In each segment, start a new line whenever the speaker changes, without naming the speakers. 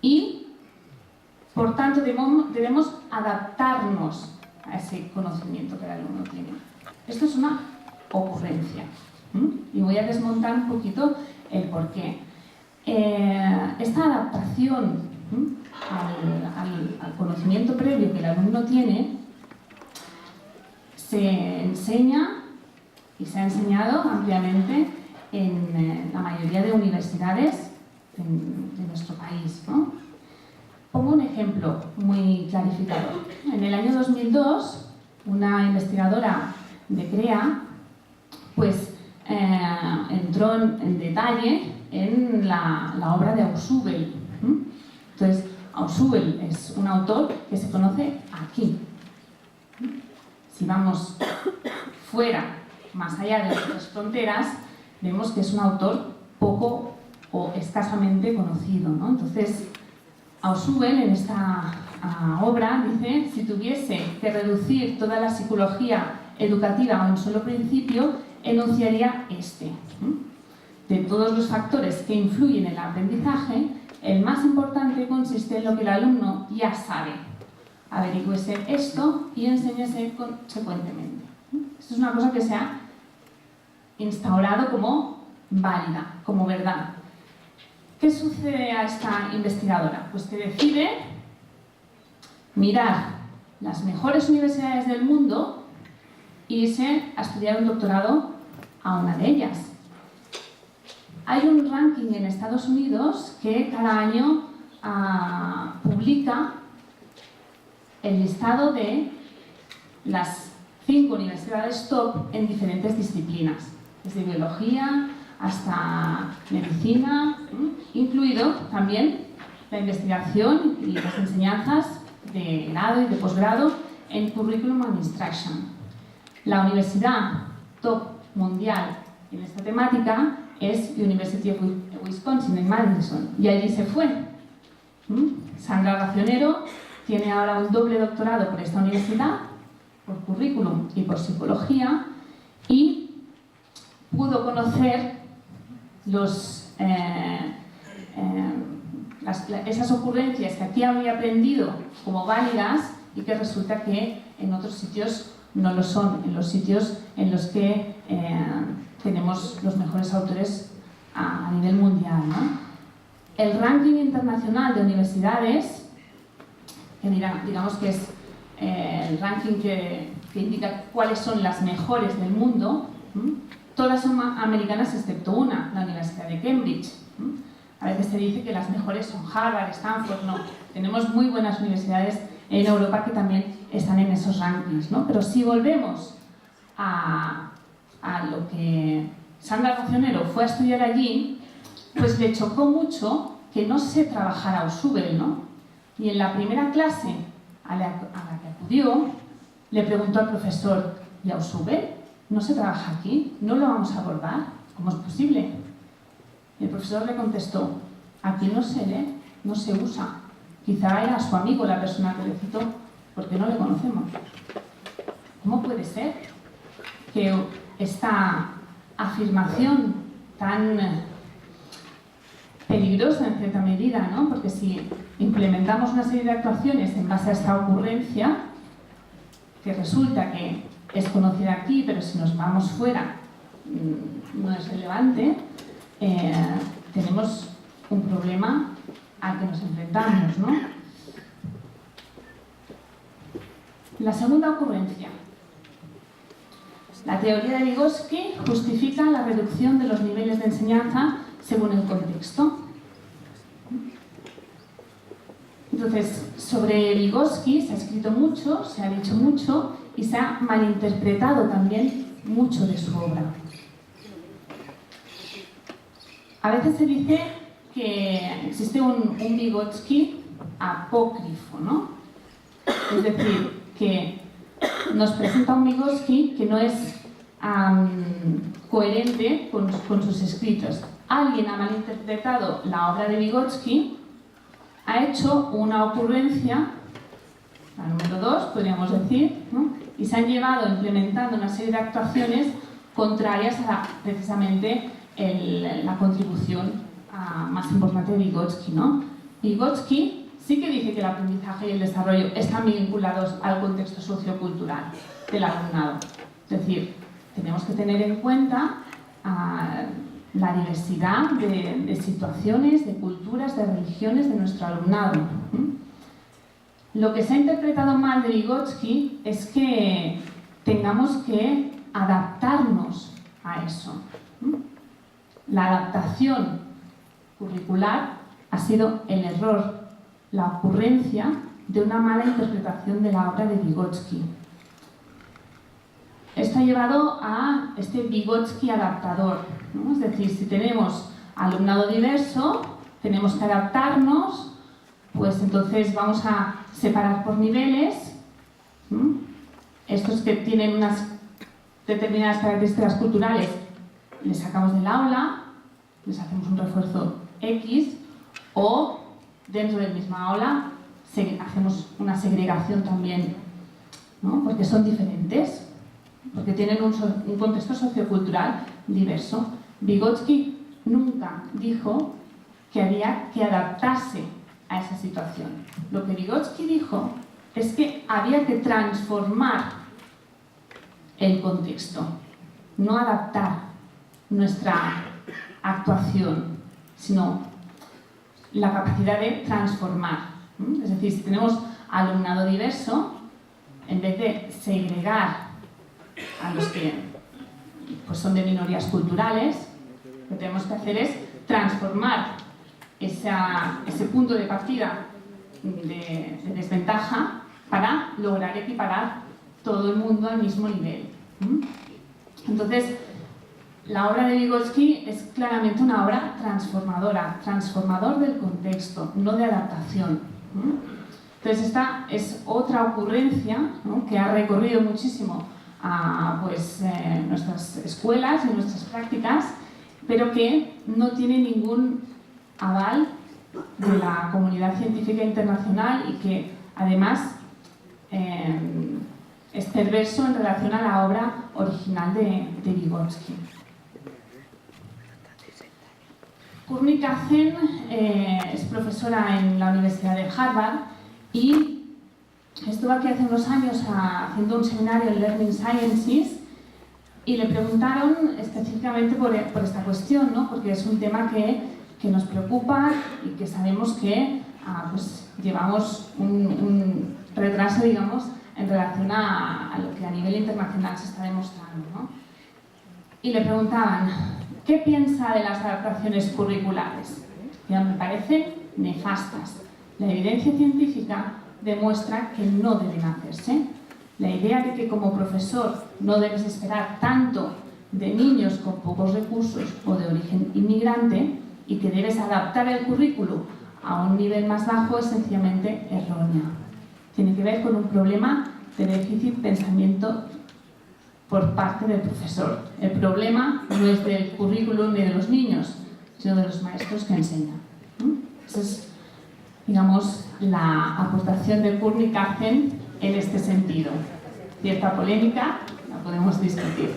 y, por tanto, debemos adaptarnos a ese conocimiento que el alumno tiene. Esto es una ocurrencia. Y voy a desmontar un poquito el porqué. Esta adaptación al conocimiento previo que el alumno tiene se enseña y se ha enseñado ampliamente en la mayoría de universidades de nuestro país, ¿no? Pongo un ejemplo muy clarificador. En el año 2002, una investigadora de CREA pues, entró en detalle en la obra de Ausubel. Entonces, Ausubel es un autor que se conoce aquí. Si vamos fuera, más allá de nuestras fronteras, vemos que es un autor poco o escasamente conocido, ¿no? Entonces, Ausubel en esta obra dice: si tuviese que reducir toda la psicología educativa a un solo principio, enunciaría este. De todos los factores que influyen en el aprendizaje, el más importante consiste en lo que el alumno ya sabe. Averigüese esto y enséñese consecuentemente. Esto es una cosa que se ha instaurado como válida, como verdad. ¿Qué sucede a esta investigadora? Pues que decide mirar las mejores universidades del mundo e irse a estudiar un doctorado a una de ellas. Hay un ranking en Estados Unidos que cada año publica el listado de las 5 universidades top en diferentes disciplinas, desde biología hasta medicina, incluido también la investigación y las enseñanzas de grado y de posgrado en Curriculum and Instruction. La universidad top mundial en esta temática es University of Wisconsin en Madison, y allí se fue. Sandra Racionero tiene ahora un doble doctorado por esta universidad, por currículum y por psicología, y pudo conocer esas ocurrencias que aquí había aprendido como válidas y que resulta que en otros sitios no lo son, en los sitios en los que tenemos los mejores autores a nivel mundial, ¿no? El ranking internacional de universidades, que digamos que es el ranking que indica cuáles son las mejores del mundo, todas son americanas excepto una, la Universidad de Cambridge. A veces se dice que las mejores son Harvard, Stanford, no. Tenemos muy buenas universidades en Europa que también están en esos rankings, ¿no? Pero si volvemos a lo que Sandra Racionero fue a estudiar allí, pues le chocó mucho que no se trabajara Ausubel, ¿no? Y en la primera clase a la que acudió, le preguntó al profesor: ¿y Ausubel no se trabaja aquí? ¿No lo vamos a abordar? ¿Cómo es posible? Y el profesor le contestó: aquí no se lee, no se usa. Quizá era su amigo la persona que le citó, porque no le conocemos. ¿Cómo puede ser que esta afirmación tan peligrosa en cierta medida, ¿no? Porque si implementamos una serie de actuaciones en base a esta ocurrencia, que resulta que es conocida aquí, pero si nos vamos fuera no es relevante, tenemos un problema al que nos enfrentamos, ¿no? La segunda ocurrencia. La teoría de Vygotsky justifica la reducción de los niveles de enseñanza según el contexto. Entonces, sobre Vygotsky se ha escrito mucho, se ha dicho mucho y se ha malinterpretado también mucho de su obra. A veces se dice que existe un Vygotsky apócrifo, ¿no? Es decir, que nos presenta un Vygotsky que no es coherente con sus escritos. Alguien ha malinterpretado la obra de Vygotsky, ha hecho una ocurrencia, la número 2, podríamos decir, ¿no? Y se han llevado implementando una serie de actuaciones contrarias a precisamente la contribución más importante de Vygotsky, ¿no? Vygotsky sí que dice que el aprendizaje y el desarrollo están vinculados al contexto sociocultural del alumnado. Es decir, tenemos que tener en cuenta la diversidad de situaciones, de culturas, de religiones de nuestro alumnado. Lo que se ha interpretado mal de Vygotsky es que tengamos que adaptarnos a eso. La adaptación curricular ha sido el error, la ocurrencia de una mala interpretación de la obra de Vygotsky. Esto ha llevado a este Vygotsky adaptador, ¿no? Es decir, si tenemos alumnado diverso, tenemos que adaptarnos, pues entonces vamos a separar por niveles. Estos que tienen unas determinadas características culturales, les sacamos del aula, les hacemos un refuerzo X, o dentro del mismo aula hacemos una segregación también, ¿no? Porque son diferentes, porque tienen un contexto sociocultural diverso. Vygotsky nunca dijo que había que adaptarse a esa situación. Lo que Vygotsky dijo es que había que transformar el contexto, no adaptar nuestra actuación, sino la capacidad de transformar. Es decir, si tenemos alumnado diverso, en vez de segregar a los que pues son de minorías culturales, lo que tenemos que hacer es transformar ese punto de partida de desventaja para lograr equiparar todo el mundo al mismo nivel. Entonces, la obra de Vygotsky es claramente una obra transformadora, transformador del contexto, no de adaptación. Entonces, esta es otra ocurrencia, ¿no?, que ha recorrido muchísimo a nuestras escuelas y nuestras prácticas, pero que no tiene ningún aval de la comunidad científica internacional y que además es perverso en relación a la obra original de Vygotsky. Kurnikazen es profesora en la Universidad de Harvard y estuvo aquí hace unos años haciendo un seminario en Learning Sciences y le preguntaron específicamente por esta cuestión, ¿no?, porque es un tema que nos preocupa y que sabemos que pues llevamos un retraso, digamos, en relación a lo que a nivel internacional se está demostrando, ¿no? Y le preguntaban, ¿qué piensa de las adaptaciones curriculares? Y me parecen nefastas. La evidencia científica demuestra que no deben hacerse. La idea de que como profesor no debes esperar tanto de niños con pocos recursos o de origen inmigrante y que debes adaptar el currículo a un nivel más bajo es sencillamente errónea. Tiene que ver con un problema de déficit pensamiento por parte del profesor. El problema no es del currículum ni de los niños, sino de los maestros que enseñan. Esa es, digamos, la aportación de Kurnikazen en este sentido. Cierta polémica, la podemos discutir.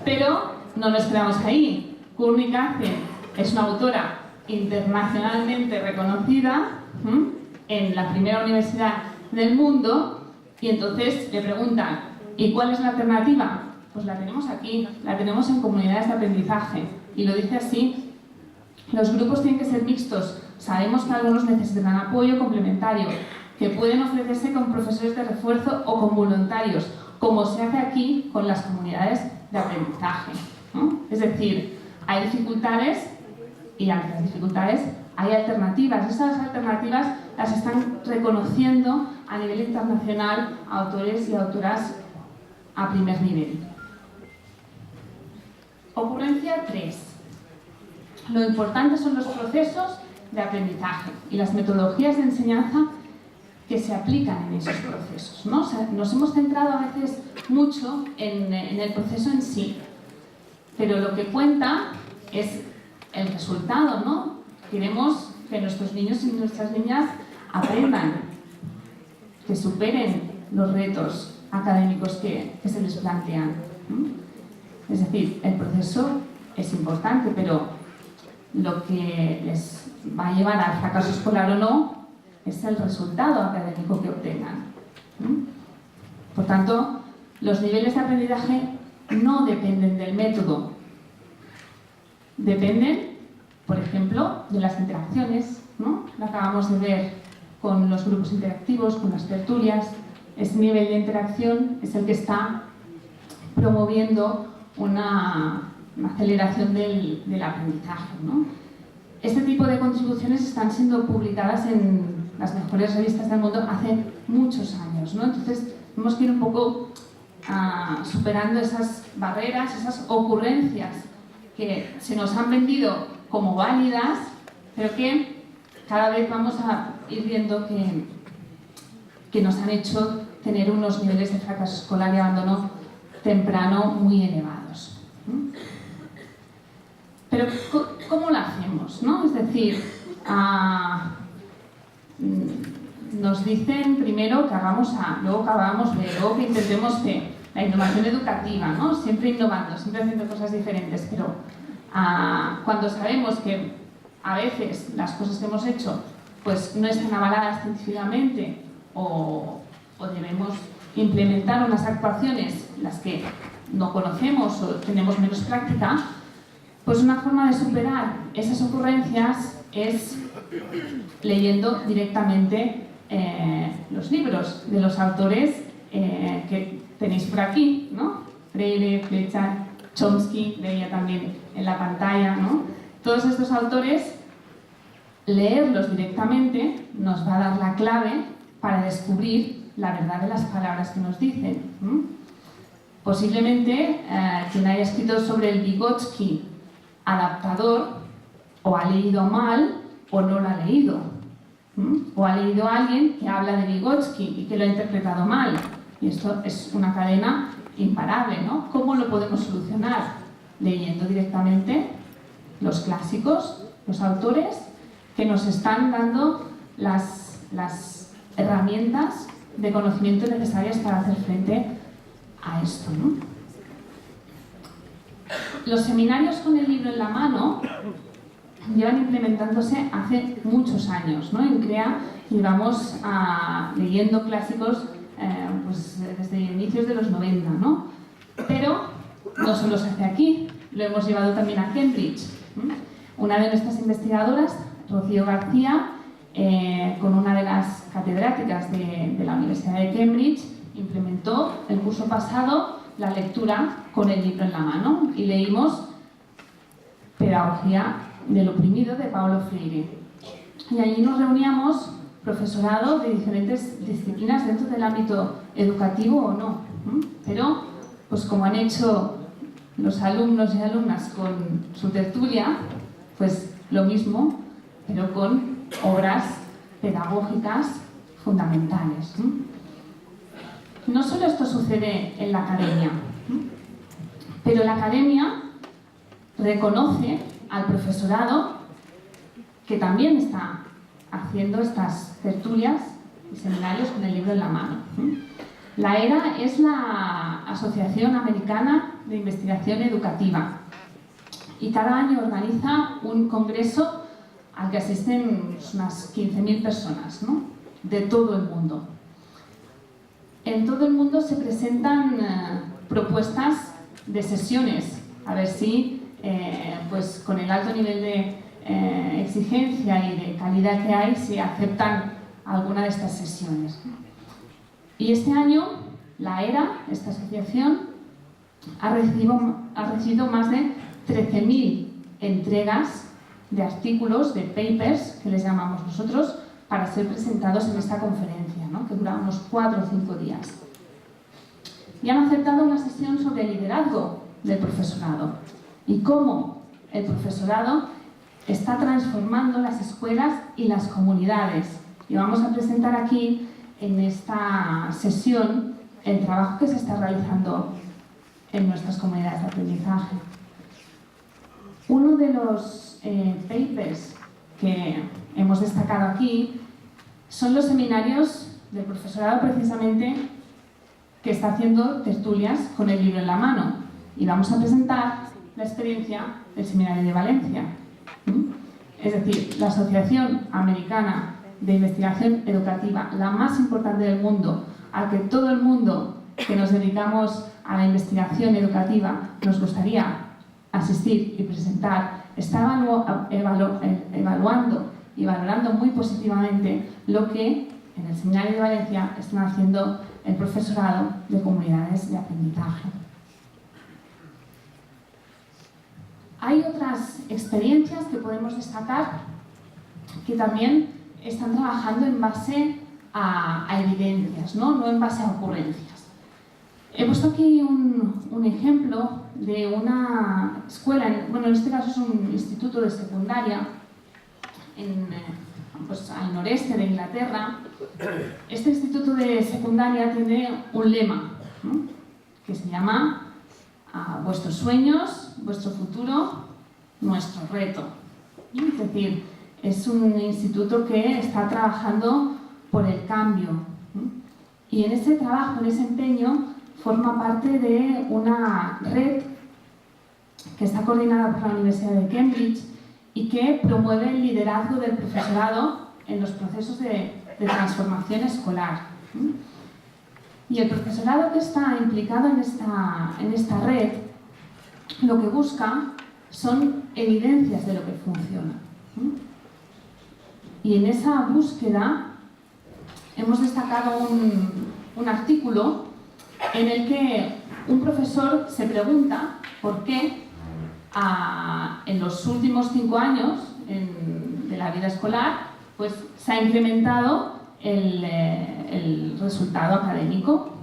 Pero no nos quedamos ahí. Kurnikazen es una autora internacionalmente reconocida en la primera universidad del mundo y entonces le preguntan, ¿y cuál es la alternativa? Pues la tenemos aquí, la tenemos en comunidades de aprendizaje y lo dice así: los grupos tienen que ser mixtos, sabemos que algunos necesitan apoyo complementario, que pueden ofrecerse con profesores de refuerzo o con voluntarios, como se hace aquí con las comunidades de aprendizaje, ¿no? Es decir, hay dificultades y ante las dificultades hay alternativas. Esas alternativas las están reconociendo a nivel internacional autores y autoras a primer nivel. Ocurrencia 3. Lo importante son los procesos de aprendizaje y las metodologías de enseñanza que se aplican en esos procesos, ¿no? O sea, nos hemos centrado a veces mucho en el proceso en sí, pero lo que cuenta es el resultado, ¿no? Queremos que nuestros niños y nuestras niñas aprendan, que superen los retos académicos que se les plantean. Es decir, el proceso es importante, pero lo que les va a llevar al fracaso escolar o no es el resultado académico que obtengan. Por tanto, los niveles de aprendizaje no dependen del método, dependen, por ejemplo, de las interacciones, ¿no? Lo acabamos de ver con los grupos interactivos, con las tertulias. Ese nivel de interacción es el que está promoviendo una aceleración del aprendizaje, ¿no? Este tipo de contribuciones están siendo publicadas en las mejores revistas del mundo hace muchos años, ¿no? Entonces, tenemos que ir un poco superando esas barreras, esas ocurrencias que se nos han vendido como válidas, pero que cada vez vamos a ir viendo que nos han hecho tener unos niveles de fracaso escolar y abandono temprano muy elevados. Pero, ¿cómo lo hacemos, no? Es decir, nos dicen primero que hagamos A, luego que hagamos B, luego que intentemos C. La innovación educativa, ¿no? Siempre innovando, siempre haciendo cosas diferentes, pero cuando sabemos que a veces las cosas que hemos hecho pues no están avaladas científicamente o debemos implementar unas actuaciones en las que no conocemos o tenemos menos práctica, pues una forma de superar esas ocurrencias es leyendo directamente los libros de los autores que tenéis por aquí, ¿no? Freire, Fletcher, Chomsky, veía también en la pantalla, ¿no? Todos estos autores, leerlos directamente nos va a dar la clave para descubrir la verdad de las palabras que nos dicen. Posiblemente quien haya escrito sobre el Vygotsky adaptador o ha leído mal o no lo ha leído. O ha leído a alguien que habla de Vygotsky y que lo ha interpretado mal. Y esto es una cadena imparable, ¿no? ¿Cómo lo podemos solucionar? Leyendo directamente los clásicos, los autores que nos están dando las herramientas de conocimiento necesarias para hacer frente a esto, ¿no? Los seminarios con el libro en la mano llevan implementándose hace muchos años, ¿no? En CREA llevamos leyendo clásicos pues desde inicios de los 90, ¿no? Pero no solo se hace aquí, lo hemos llevado también a Cambridge. Una de nuestras investigadoras, Rocío García, con una de las catedráticas de la Universidad de Cambridge, implementó el curso pasado la lectura con el libro en la mano y leímos Pedagogía del oprimido de Paulo Freire. Y allí nos reuníamos profesorado de diferentes disciplinas dentro del ámbito educativo o no. Pero, pues como han hecho los alumnos y alumnas con su tertulia, pues lo mismo, pero con obras pedagógicas fundamentales. No solo esto sucede en la academia, pero la academia reconoce al profesorado que también está haciendo estas tertulias y seminarios con el libro en la mano. La ERA es la Asociación Americana de Investigación Educativa y cada año organiza un congreso al que asisten unas 15.000 personas, ¿no? De todo el mundo. En todo el mundo se presentan propuestas de sesiones, a ver si pues con el alto nivel de exigencia y de calidad que hay, se aceptan alguna de estas sesiones. Y este año, la ERA, esta asociación, ha recibido más de 13.000 entregas de artículos, de papers, que les llamamos nosotros, para ser presentados en esta conferencia, ¿no? Que dura unos 4 o 5 días. Y han aceptado una sesión sobre el liderazgo del profesorado y cómo el profesorado está transformando las escuelas y las comunidades. Y vamos a presentar aquí, en esta sesión, el trabajo que se está realizando en nuestras comunidades de aprendizaje. Uno de los papers que hemos destacado aquí son los seminarios del profesorado, precisamente, que está haciendo tertulias con el libro en la mano. Y vamos a presentar la experiencia del Seminario de Valencia. Es decir, la Asociación Americana de Investigación Educativa, la más importante del mundo, a que todo el mundo que nos dedicamos a la investigación educativa nos gustaría asistir y presentar, está evaluando y valorando muy positivamente lo que en el Seminario de Valencia están haciendo el profesorado de comunidades de aprendizaje. Hay otras experiencias que podemos destacar que también están trabajando en base a evidencias, no en base a ocurrencias. He puesto aquí un ejemplo de una escuela, en este caso es un instituto de secundaria al noreste de Inglaterra. Este instituto de secundaria tiene un lema, ¿no?, que se llama vuestros sueños, vuestro futuro, nuestro reto. Es decir, es un instituto que está trabajando por el cambio. Y en ese trabajo, en ese empeño, forma parte de una red que está coordinada por la Universidad de Cambridge y que promueve el liderazgo del profesorado en los procesos de transformación escolar. Y el profesorado que está implicado en esta red lo que busca son evidencias de lo que funciona. Y en esa búsqueda hemos destacado un artículo en el que un profesor se pregunta por qué en los últimos 5 años de la vida escolar pues, se ha incrementado el resultado académico.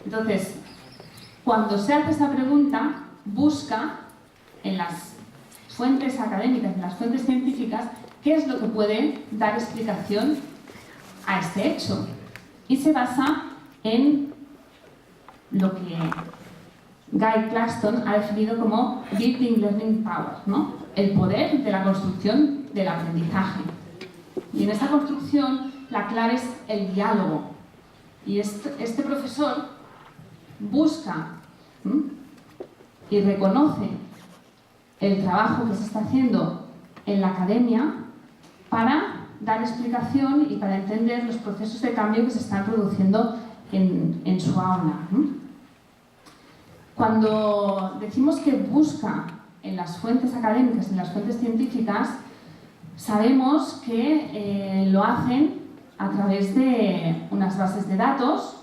Entonces, cuando se hace esa pregunta, busca en las fuentes académicas, en las fuentes científicas, qué es lo que puede dar explicación a este hecho. Y se basa en lo que Guy Claxton ha definido como Building Learning Power, ¿no?, el poder de la construcción del aprendizaje. Y en esta construcción la clave es el diálogo. Y este profesor busca y reconoce el trabajo que se está haciendo en la academia para dar explicación y para entender los procesos de cambio que se están produciendo en su aula. Cuando decimos que busca en las fuentes académicas, en las fuentes científicas, sabemos que lo hacen a través de unas bases de datos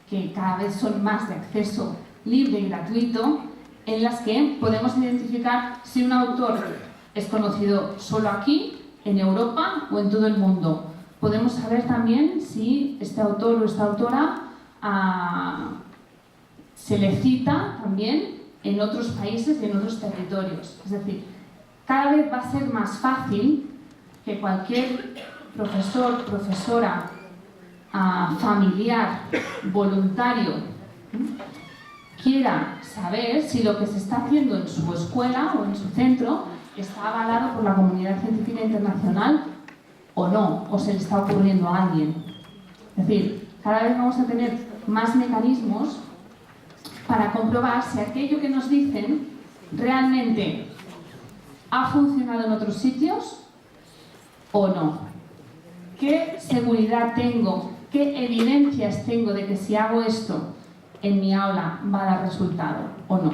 que cada vez son más de acceso libre y gratuito, en las que podemos identificar si un autor es conocido solo aquí, en Europa o en todo el mundo. Podemos saber también si este autor o esta autora se le cita también en otros países y en otros territorios. Es decir, cada vez va a ser más fácil que cualquier profesor, profesora, familiar, voluntario, quiera saber si lo que se está haciendo en su escuela o en su centro está avalado por la comunidad científica internacional o no, o se le está ocurriendo a alguien. Es decir, cada vez vamos a tener más mecanismos para comprobar si aquello que nos dicen realmente ha funcionado en otros sitios o no. ¿Qué seguridad tengo? ¿Qué evidencias tengo de que si hago esto en mi aula va a dar resultado o no?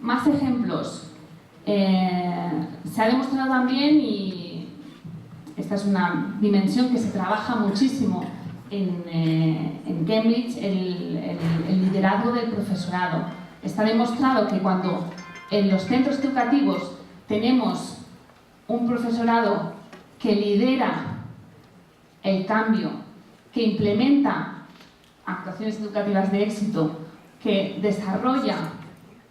Más ejemplos. Se ha demostrado también, y esta es una dimensión que se trabaja muchísimo en Cambridge, el liderazgo del profesorado. Está demostrado que cuando en los centros educativos tenemos un profesorado que lidera el cambio, que implementa actuaciones educativas de éxito, que desarrolla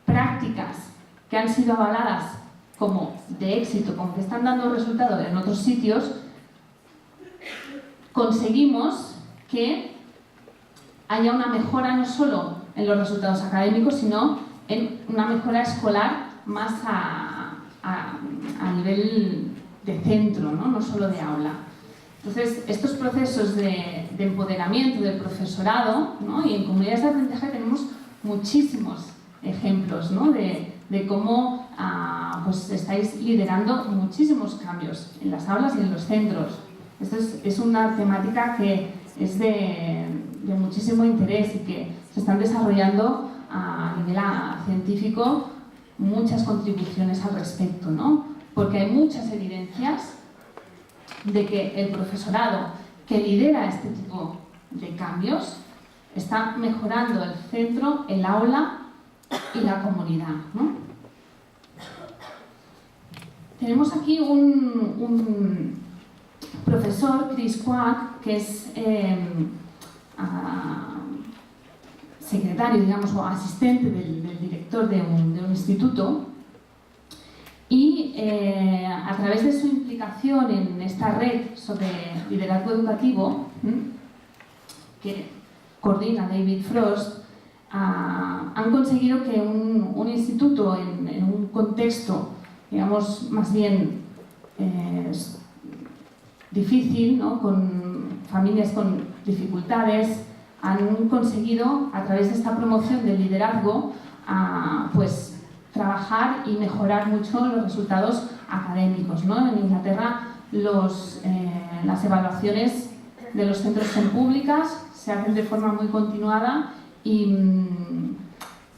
prácticas que han sido avaladas como de éxito, como que están dando resultados en otros sitios, conseguimos que haya una mejora no solo en los resultados académicos, sino en una mejora escolar más a nivel de centro, no solo de aula. Entonces, estos procesos de empoderamiento del profesorado, ¿no? Y en comunidades de aprendizaje tenemos muchísimos ejemplos, ¿no? de de cómo pues estáis liderando muchísimos cambios en las aulas y en los centros. Esto es una temática que es de muchísimo interés y que se están desarrollando a nivel científico muchas contribuciones al respecto, ¿no? Porque hay muchas evidencias de que el profesorado que lidera este tipo de cambios está mejorando el centro, el aula y la comunidad, ¿no? Tenemos aquí un profesor, Chris Kwak, que es secretario, digamos, o asistente del director de un instituto, y a través de su implicación en esta red sobre liderazgo educativo, que coordina David Frost, han conseguido que un instituto en un contexto, digamos, más bien difícil, ¿no? Con familias con dificultades, han conseguido, a través de esta promoción del liderazgo, pues trabajar y mejorar mucho los resultados académicos, ¿no? En Inglaterra las evaluaciones de los centros en públicas se hacen de forma muy continuada y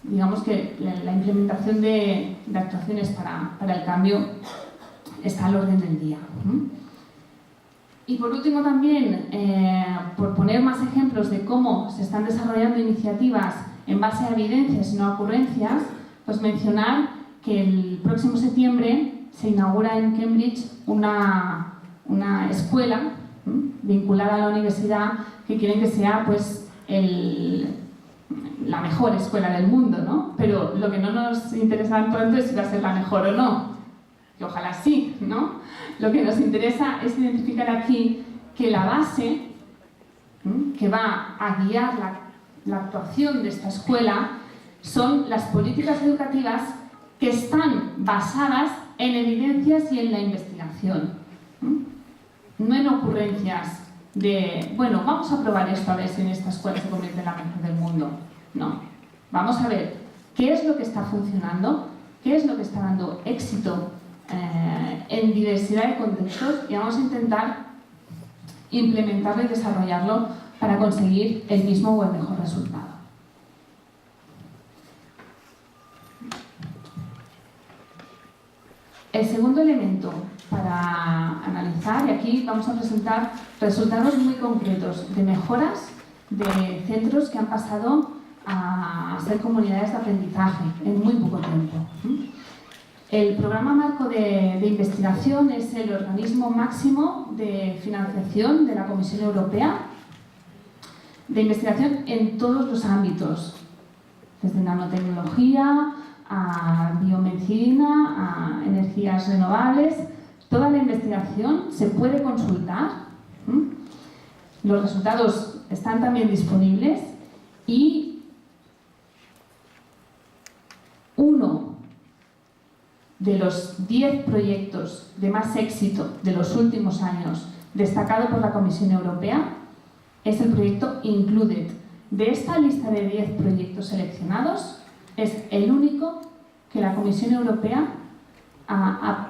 digamos que la implementación de actuaciones para el cambio está al orden del día. Y por último también, por poner más ejemplos de cómo se están desarrollando iniciativas en base a evidencias y no a ocurrencias, pues mencionar que el próximo septiembre se inaugura en Cambridge una escuela vinculada a la universidad que quieren que sea pues la mejor escuela del mundo, ¿no? Pero lo que no nos interesa tanto es si va a ser la mejor o no, que ojalá sí, ¿no? Lo que nos interesa es identificar aquí que la base que va a guiar la actuación de esta escuela son las políticas educativas que están basadas en evidencias y en la investigación. No en ocurrencias de, bueno, vamos a probar esto a ver si en esta escuela se convierte en la mejor del mundo. No. Vamos a ver qué es lo que está funcionando, qué es lo que está dando éxito en diversidad de contextos y vamos a intentar implementarlo y desarrollarlo para conseguir el mismo o el mejor resultado. El segundo elemento para analizar, y aquí vamos a presentar resultados muy concretos de mejoras de centros que han pasado a ser comunidades de aprendizaje en muy poco tiempo. El programa marco de investigación es el organismo máximo de financiación de la Comisión Europea de investigación en todos los ámbitos, desde nanotecnología a biomedicina, a energías renovables. Toda la investigación se puede consultar. Los resultados están también disponibles y uno de los 10 proyectos de más éxito de los últimos años destacado por la Comisión Europea es el proyecto Included. De esta lista de 10 proyectos seleccionados, es el único que la Comisión Europea ha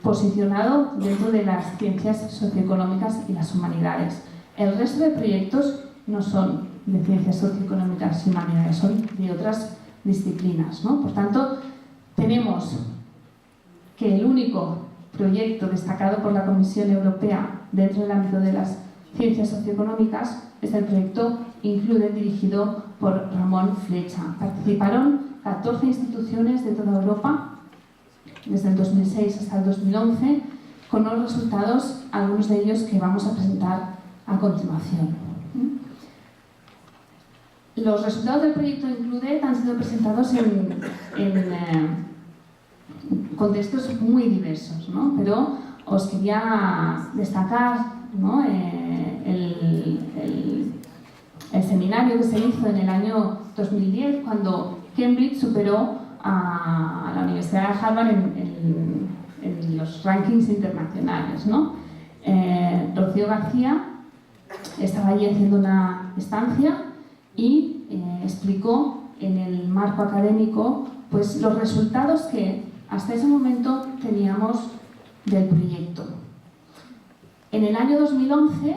posicionado dentro de las ciencias socioeconómicas y las humanidades. El resto de proyectos no son de ciencias socioeconómicas y humanidades, son de otras disciplinas, ¿no? Por tanto, tenemos que el único proyecto destacado por la Comisión Europea dentro del ámbito de las ciencias socioeconómicas es el proyecto Included, dirigido por Ramón Flecha. Participaron 14 instituciones de toda Europa desde el 2006 hasta el 2011, con unos resultados, algunos de ellos que vamos a presentar a continuación. Los resultados del proyecto Included han sido presentados en contextos muy diversos, ¿no? Pero os quería destacar, ¿no? El seminario que se hizo en el año 2010, cuando Cambridge superó a la Universidad de Harvard en los rankings internacionales, ¿no? Rocío García estaba allí haciendo una estancia y explicó en el marco académico pues los resultados que hasta ese momento teníamos del proyecto. En el año 2011,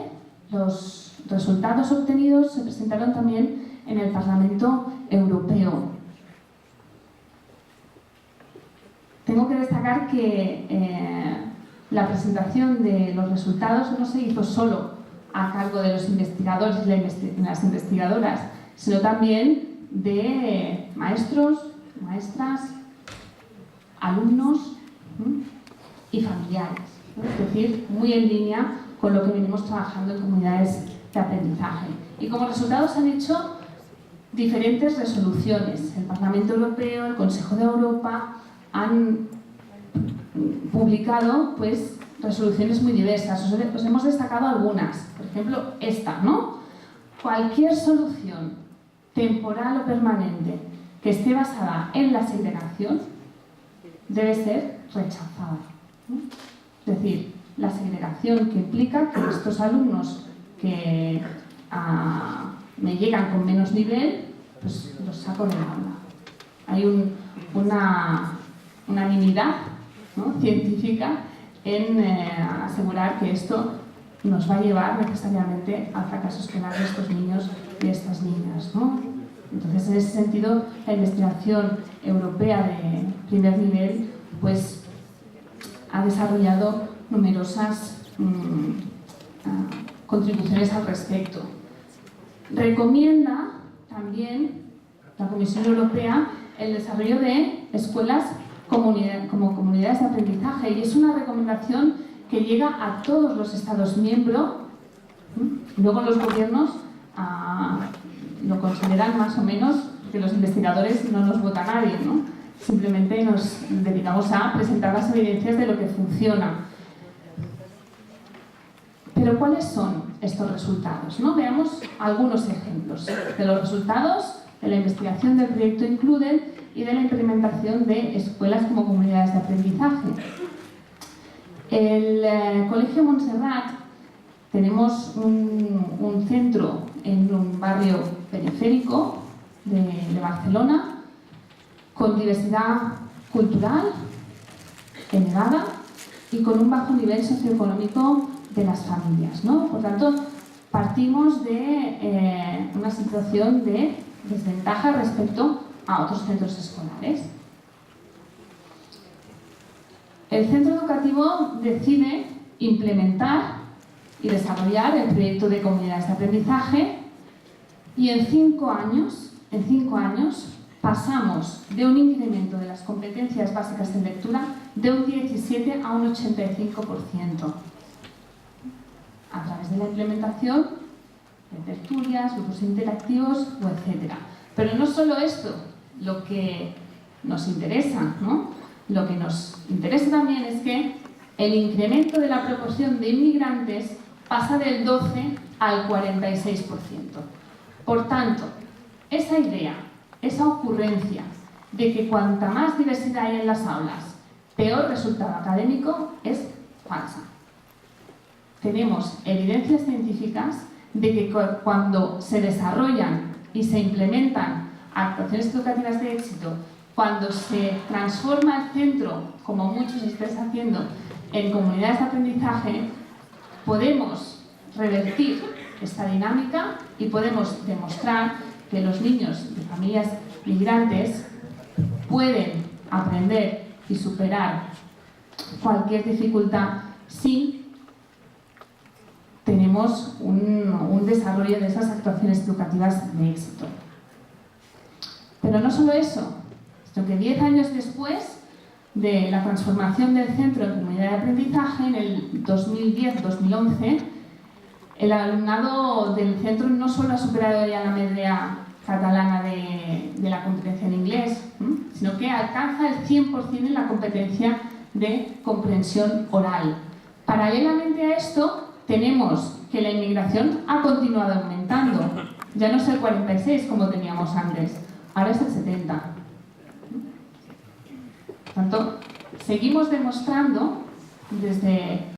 los resultados obtenidos se presentaron también en el Parlamento Europeo. Tengo que destacar que la presentación de los resultados no se hizo solo a cargo de los investigadores y las investigadoras, sino también de maestros, maestras, alumnos y familiares, ¿no? Es decir, muy en línea con lo que venimos trabajando en comunidades de aprendizaje. Y como resultado se han hecho diferentes resoluciones. El Parlamento Europeo, el Consejo de Europa han publicado pues, resoluciones muy diversas. Os hemos destacado algunas. Por ejemplo, esta, ¿no? Cualquier solución temporal o permanente que esté basada en la segregación debe ser rechazada, ¿no? Es decir, la segregación que implica que estos alumnos que me llegan con menos nivel, pues los saco del aula. Hay una unanimidad, ¿no?, científica en asegurar que esto nos va a llevar necesariamente al fracaso escolar de estos niños y estas niñas, ¿no? Entonces, en ese sentido, la investigación europea de primer nivel pues, ha desarrollado numerosas contribuciones al respecto. Recomienda también la Comisión Europea el desarrollo de escuelas como comunidades de aprendizaje, y es una recomendación que llega a todos los Estados miembros. Luego los gobiernos lo consideran más o menos, que los investigadores no nos vota nadie, ¿no? Simplemente nos dedicamos a presentar las evidencias de lo que funciona. Pero ¿cuáles son estos resultados, ¿no? Veamos algunos ejemplos de los resultados de la investigación del proyecto Included y de la implementación de escuelas como comunidades de aprendizaje. El Colegio Montserrat, tenemos un centro en un barrio periférico de Barcelona, con diversidad cultural elevada y con un bajo nivel socioeconómico de las familias, ¿no? Por tanto, partimos de una situación de desventaja respecto a otros centros escolares. El centro educativo decide implementar y desarrollar el proyecto de comunidades de aprendizaje, y en 5 años pasamos de un incremento de las competencias básicas en lectura de un 17 a un 85%, a través de la implementación de tertulias, grupos interactivos, etc. Pero no solo esto lo que nos interesa, ¿no? Lo que nos interesa también es que el incremento de la proporción de inmigrantes pasa del 12 al 46%. Por tanto, esa idea, esa ocurrencia de que cuanta más diversidad hay en las aulas, peor resultado académico, es falsa. Tenemos evidencias científicas de que cuando se desarrollan y se implementan actuaciones educativas de éxito, cuando se transforma el centro, como muchos estáis haciendo, en comunidades de aprendizaje, podemos revertir esta dinámica y podemos demostrar que los niños de familias migrantes pueden aprender y superar cualquier dificultad si tenemos un desarrollo de esas actuaciones educativas de éxito. Pero no solo eso, sino que 10 años después de la transformación del centro en comunidad de aprendizaje, en el 2010-2011, el alumnado del centro no solo ha superado ya la media catalana de la competencia en inglés, sino que alcanza el 100% en la competencia de comprensión oral. Paralelamente a esto, tenemos que la inmigración ha continuado aumentando. Ya no es el 46 como teníamos antes, ahora es el 70. Por tanto, seguimos demostrando desde